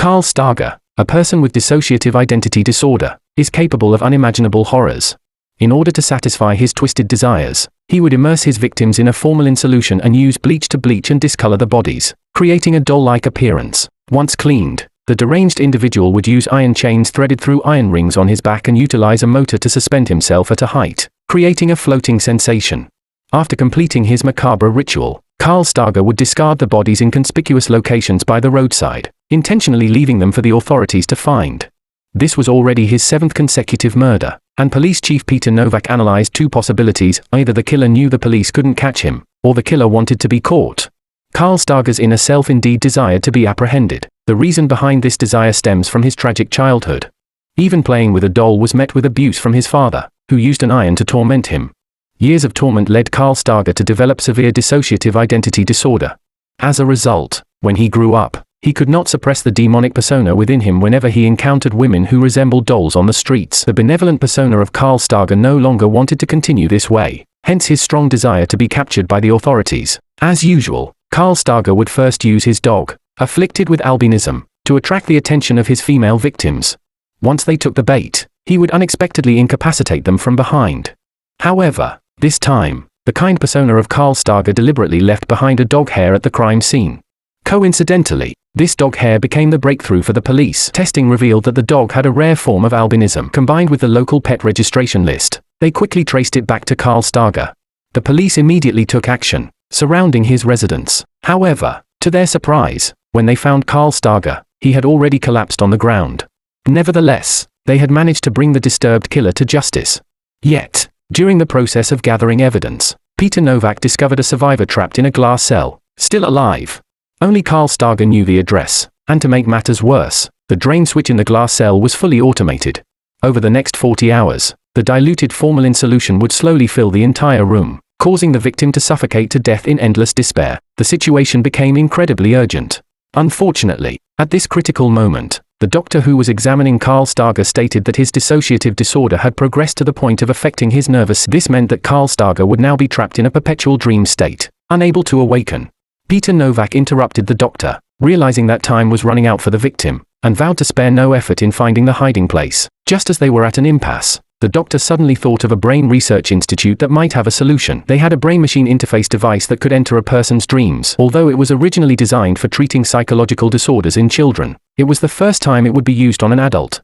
Carl Stargher, a person with dissociative identity disorder, is capable of unimaginable horrors. In order to satisfy his twisted desires, he would immerse his victims in a formalin solution and use bleach to bleach and discolor the bodies, creating a doll-like appearance. Once cleaned, the deranged individual would use iron chains threaded through iron rings on his back and utilize a motor to suspend himself at a height, creating a floating sensation. After completing his macabre ritual, Carl Stargher would discard the bodies in conspicuous locations by the roadside, intentionally leaving them for the authorities to find. This was already his 7th consecutive murder, and Police Chief Peter Novak analyzed 2 possibilities: either the killer knew the police couldn't catch him, or the killer wanted to be caught. Carl Stargher's inner self indeed desired to be apprehended. The reason behind this desire stems from his tragic childhood. Even playing with a doll was met with abuse from his father, who used an iron to torment him. Years of torment led Carl Stargher to develop severe dissociative identity disorder. As a result, when he grew up, he could not suppress the demonic persona within him whenever he encountered women who resembled dolls on the streets. The benevolent persona of Carl Stargher no longer wanted to continue this way, hence his strong desire to be captured by the authorities. As usual, Carl Stargher would first use his dog, afflicted with albinism, to attract the attention of his female victims. Once they took the bait, he would unexpectedly incapacitate them from behind. However, this time, the kind persona of Carl Stargher deliberately left behind a dog hair at the crime scene. Coincidentally, this dog hair became the breakthrough for the police. Testing revealed that the dog had a rare form of albinism. Combined with the local pet registration list, they quickly traced it back to Carl Stargher. The police immediately took action, surrounding his residence. However, to their surprise, when they found Carl Stargher, he had already collapsed on the ground. Nevertheless, they had managed to bring the disturbed killer to justice. Yet, during the process of gathering evidence, Peter Novak discovered a survivor trapped in a glass cell, still alive. Only Carl Stargher knew the address, and to make matters worse, the drain switch in the glass cell was fully automated. Over the next 40 hours, the diluted formalin solution would slowly fill the entire room, causing the victim to suffocate to death in endless despair. The situation became incredibly urgent. Unfortunately, at this critical moment, the doctor who was examining Carl Stargher stated that his dissociative disorder had progressed to the point of affecting his nervous. This meant that Carl Stargher would now be trapped in a perpetual dream state, unable to awaken. Peter Novak interrupted the doctor, realizing that time was running out for the victim, and vowed to spare no effort in finding the hiding place. Just as they were at an impasse, the doctor suddenly thought of a brain research institute that might have a solution. They had a brain-machine interface device that could enter a person's dreams. Although it was originally designed for treating psychological disorders in children, it was the first time it would be used on an adult.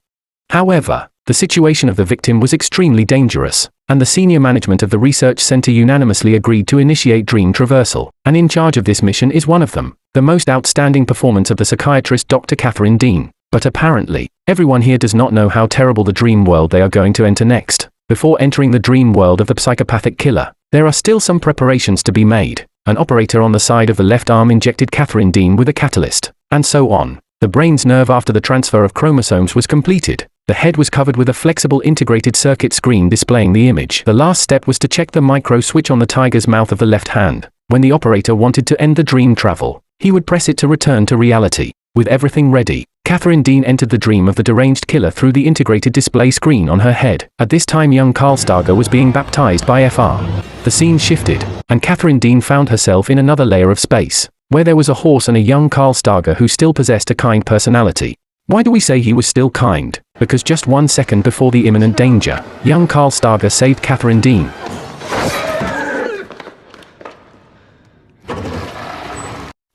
However, the situation of the victim was extremely dangerous, and the senior management of the research center unanimously agreed to initiate dream traversal, and in charge of this mission is one of them, the most outstanding performance of the psychiatrist Dr. Catherine Deane. But apparently, everyone here does not know how terrible the dream world they are going to enter next. Before entering the dream world of the psychopathic killer, there are still some preparations to be made. An operator on the side of the left arm injected Catherine Deane with a catalyst, and so on. The brain's nerve after the transfer of chromosomes was completed. The head was covered with a flexible integrated circuit screen displaying the image. The last step was to check the micro switch on the tiger's mouth of the left hand. When the operator wanted to end the dream travel, he would press it to return to reality. With everything ready, Catherine Deane entered the dream of the deranged killer through the integrated display screen on her head. At this time young Carl Stargher was being baptized by Fr. The scene shifted, and Catherine Deane found herself in another layer of space, where there was a horse and a young Carl Stargher who still possessed a kind personality. Why do we say he was still kind? Because just 1 second before the imminent danger, young Carl Stargher saved Catherine Deane.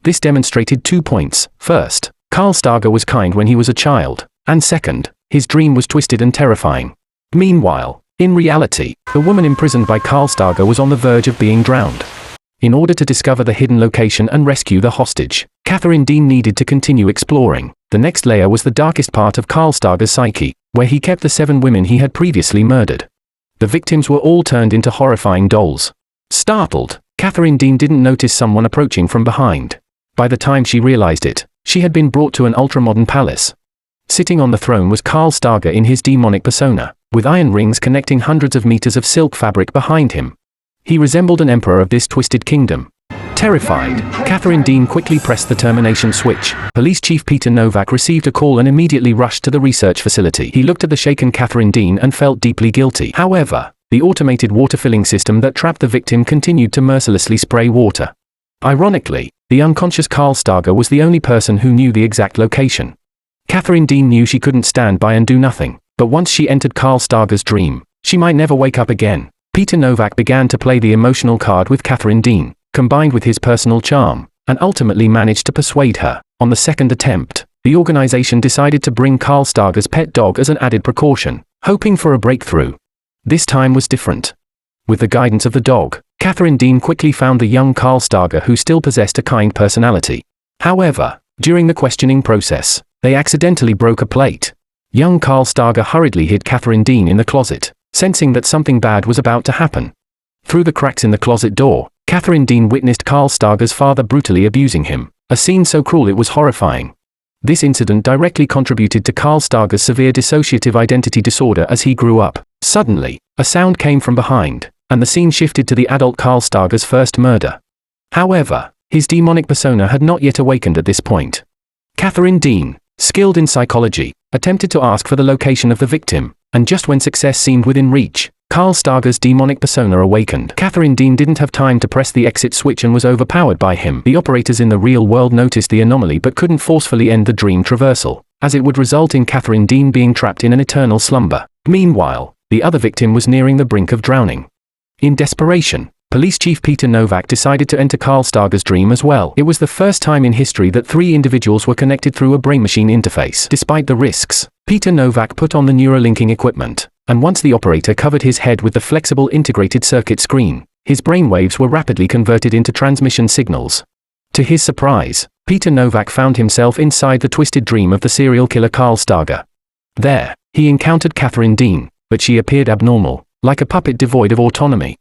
This demonstrated 2 points. First, Carl Stargher was kind when he was a child, and second, his dream was twisted and terrifying. Meanwhile, in reality, the woman imprisoned by Carl Stargher was on the verge of being drowned. In order to discover the hidden location and rescue the hostage, Catherine Deane needed to continue exploring. The next layer was the darkest part of Carl Stargher's psyche, where he kept the 7 women he had previously murdered. The victims were all turned into horrifying dolls. Startled, Catherine Deane didn't notice someone approaching from behind. By the time she realized it, she had been brought to an ultra-modern palace. Sitting on the throne was Carl Stargher in his demonic persona, with iron rings connecting hundreds of meters of silk fabric behind him. He resembled an emperor of this twisted kingdom. Terrified, Catherine Deane quickly pressed the termination switch. Police Chief Peter Novak received a call and immediately rushed to the research facility. He looked at the shaken Catherine Deane and felt deeply guilty. However, the automated water-filling system that trapped the victim continued to mercilessly spray water. Ironically, the unconscious Carl Stargher was the only person who knew the exact location. Catherine Deane knew she couldn't stand by and do nothing, but once she entered Carl Stargher's dream, she might never wake up again. Peter Novak began to play the emotional card with Catherine Deane, combined with his personal charm, and ultimately managed to persuade her. On the second attempt, the organization decided to bring Carl Stargher's pet dog as an added precaution, hoping for a breakthrough. This time was different. With the guidance of the dog, Catherine Deane quickly found the young Carl Stargher, who still possessed a kind personality. However, during the questioning process, they accidentally broke a plate. Young Carl Stargher hurriedly hid Catherine Deane in the closet, sensing that something bad was about to happen. Through the cracks in the closet door, Catherine Deane witnessed Carl Stargher's father brutally abusing him, a scene so cruel it was horrifying. This incident directly contributed to Carl Stargher's severe dissociative identity disorder as he grew up. Suddenly, a sound came from behind, and the scene shifted to the adult Carl Stargher's first murder. However, his demonic persona had not yet awakened at this point. Catherine Deane, skilled in psychology, attempted to ask for the location of the victim, and just when success seemed within reach, Carl Stargher's demonic persona awakened. Catherine Deane didn't have time to press the exit switch and was overpowered by him. The operators in the real world noticed the anomaly but couldn't forcefully end the dream traversal, as it would result in Catherine Deane being trapped in an eternal slumber. Meanwhile, the other victim was nearing the brink of drowning. In desperation, Police Chief Peter Novak decided to enter Carl Stargher's dream as well. It was the first time in history that 3 individuals were connected through a brain-machine interface. Despite the risks, Peter Novak put on the neurolinking equipment, and once the operator covered his head with the flexible integrated circuit screen, his brainwaves were rapidly converted into transmission signals. To his surprise, Peter Novak found himself inside the twisted dream of the serial killer Carl Stargher. There, he encountered Catherine Deane, but she appeared abnormal, like a puppet devoid of autonomy.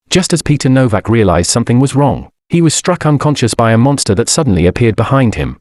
Just as Peter Novak realized something was wrong, he was struck unconscious by a monster that suddenly appeared behind him.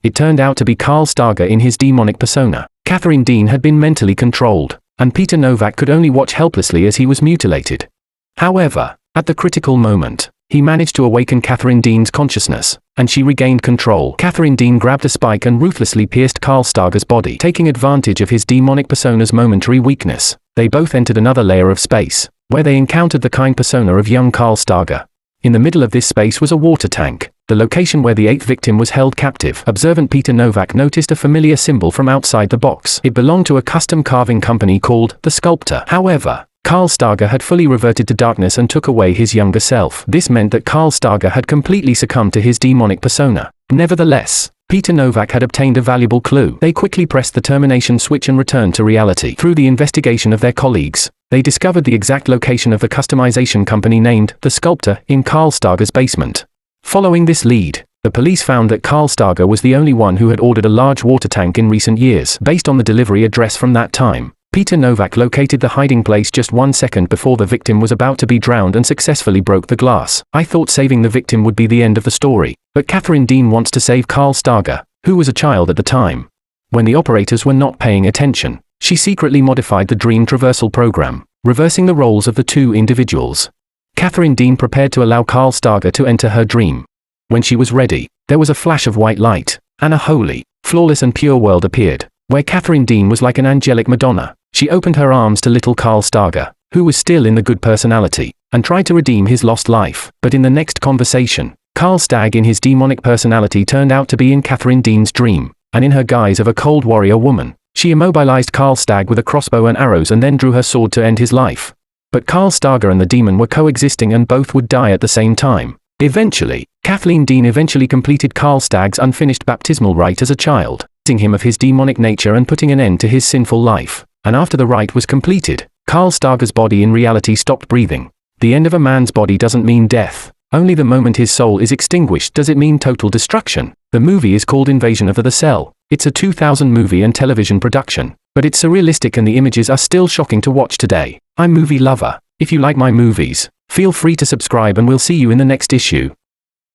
It turned out to be Carl Stargher in his demonic persona. Catherine Deane had been mentally controlled, and Peter Novak could only watch helplessly as he was mutilated. However, at the critical moment, he managed to awaken Catherine Deane's consciousness, and she regained control. Catherine Deane grabbed a spike and ruthlessly pierced Carl Stargher's body. Taking advantage of his demonic persona's momentary weakness, they both entered another layer of space, where they encountered the kind persona of young Carl Stargher. In the middle of this space was a water tank, the location where the 8th victim was held captive. Observant Peter Novak noticed a familiar symbol from outside the box. It belonged to a custom carving company called The Sculptor. However, Carl Stargher had fully reverted to darkness and took away his younger self. This meant that Carl Stargher had completely succumbed to his demonic persona. Nevertheless, Peter Novak had obtained a valuable clue. They quickly pressed the termination switch and returned to reality. Through the investigation of their colleagues, they discovered the exact location of the customization company named The Sculptor in Carl Stargher's basement. Following this lead, the police found that Carl Stargher was the only one who had ordered a large water tank in recent years. Based on the delivery address from that time, Peter Novak located the hiding place just 1 second before the victim was about to be drowned and successfully broke the glass. I thought saving the victim would be the end of the story, but Catherine Deane wants to save Carl Stargher, who was a child at the time. When the operators were not paying attention, she secretly modified the dream traversal program, reversing the roles of the 2 individuals. Catherine Deane prepared to allow Carl Stargher to enter her dream. When she was ready, there was a flash of white light, and a holy, flawless and pure world appeared, where Catherine Deane was like an angelic Madonna. She opened her arms to little Carl Stargher, who was still in the good personality, and tried to redeem his lost life. But in the next conversation, Carl Stargher in his demonic personality turned out to be in Catherine Deane's dream, and in her guise of a cold warrior woman, she immobilized Carl Stargher with a crossbow and arrows and then drew her sword to end his life. But Carl Stargher and the demon were coexisting and both would die at the same time. Eventually, Catherine Deane completed Carl Stargher's unfinished baptismal rite as a child, ridding him of his demonic nature and putting an end to his sinful life. And after the rite was completed, Carl Stargher's body in reality stopped breathing. The end of a man's body doesn't mean death. Only the moment his soul is extinguished does it mean total destruction. The movie is called Invasion of the Cell. It's a 2000 movie and television production, but it's surrealistic and the images are still shocking to watch today. I'm Movie Lover. If you like my movies, feel free to subscribe and we'll see you in the next issue.